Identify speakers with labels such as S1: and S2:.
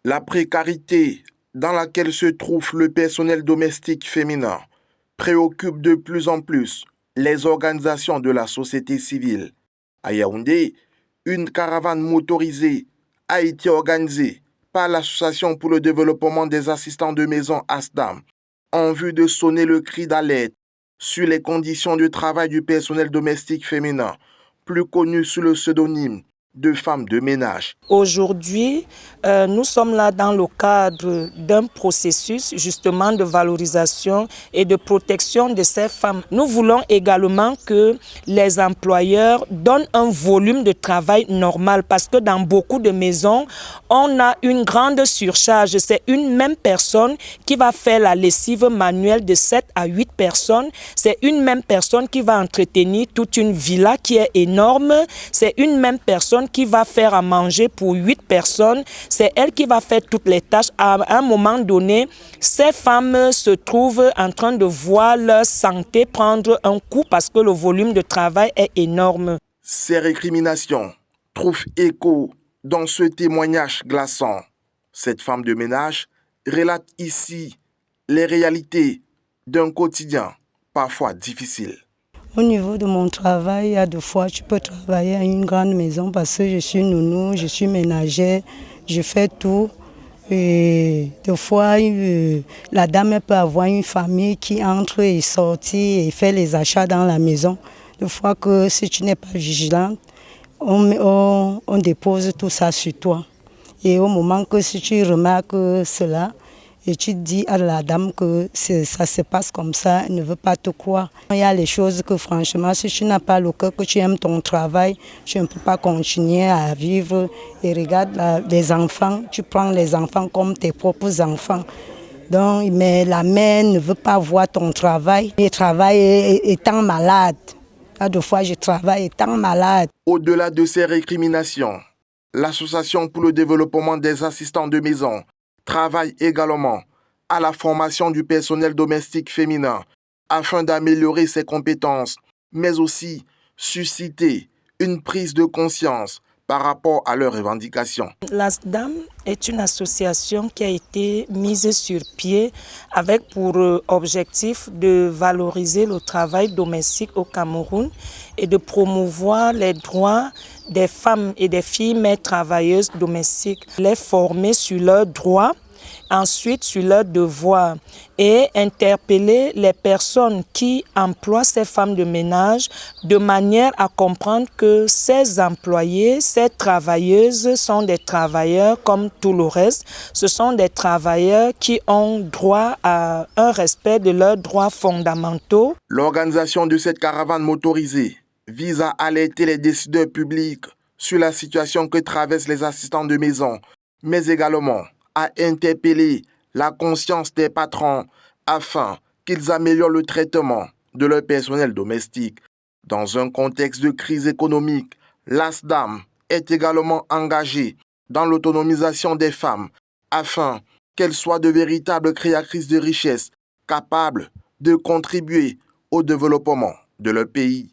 S1: La précarité dans laquelle se trouve le personnel domestique féminin préoccupe de plus en plus les organisations de la société civile. À Yaoundé, une caravane motorisée a été organisée par l'Association pour le développement des assistants de maison ASDAM en vue de sonner le cri d'alerte sur les conditions de travail du personnel domestique féminin, plus connu sous le pseudonyme de femmes de ménage.
S2: Aujourd'hui, nous sommes là dans le cadre d'un processus justement de valorisation et de protection de ces femmes. Nous voulons également que les employeurs donnent un volume de travail normal parce que dans beaucoup de maisons, on a une grande surcharge. C'est une même personne qui va faire la lessive manuelle de 7 à 8 personnes. C'est une même personne qui va entretenir toute une villa qui est énorme. C'est une même personne qui va faire à manger pour 8 personnes. C'est elle qui va faire toutes les tâches. À un moment donné, ces femmes se trouvent en train de voir leur santé prendre un coup parce que le volume de travail est énorme.
S1: Ces récriminations trouvent écho dans ce témoignage glaçant. Cette femme de ménage relate ici les réalités d'un quotidien parfois difficile.
S3: Au niveau de mon travail, il y a deux fois, je peux travailler à une grande maison parce que je suis nounou, je suis ménagère, je fais tout. Et des fois, la dame peut avoir une famille qui entre et sortit et fait les achats dans la maison. Des fois que si tu n'es pas vigilante, on dépose tout ça sur toi. Et au moment que si tu remarques cela, et tu dis à la dame que ça se passe comme ça, elle ne veut pas te croire. Il y a les choses que franchement, si tu n'as pas le cœur, que tu aimes ton travail, tu ne peux pas continuer à vivre. Et regarde les enfants, tu prends les enfants comme tes propres enfants. Donc, mais la mère ne veut pas voir ton travail. Je travaille étant malade. Là, deux fois, je travaille étant malade.
S1: Au-delà de ces récriminations, l'Association pour le développement des assistants de maison travaille également à la formation du personnel domestique féminin afin d'améliorer ses compétences, mais aussi susciter une prise de conscience par rapport à leurs revendications.
S2: L'ASDAM est une association qui a été mise sur pied avec pour objectif de valoriser le travail domestique au Cameroun et de promouvoir les droits des femmes et des filles mères travailleuses domestiques, les former sur leurs droits, ensuite sur leurs devoirs et interpeller les personnes qui emploient ces femmes de ménage de manière à comprendre que ces employés, ces travailleuses sont des travailleurs comme tout le reste. Ce sont des travailleurs qui ont droit à un respect de leurs droits fondamentaux.
S1: L'organisation de cette caravane motorisée vise à alerter les décideurs publics sur la situation que traversent les assistants de maison, mais également à interpeller la conscience des patrons afin qu'ils améliorent le traitement de leur personnel domestique. Dans un contexte de crise économique, l'ASDAM est également engagée dans l'autonomisation des femmes afin qu'elles soient de véritables créatrices de richesses capables de contribuer au développement de leur pays.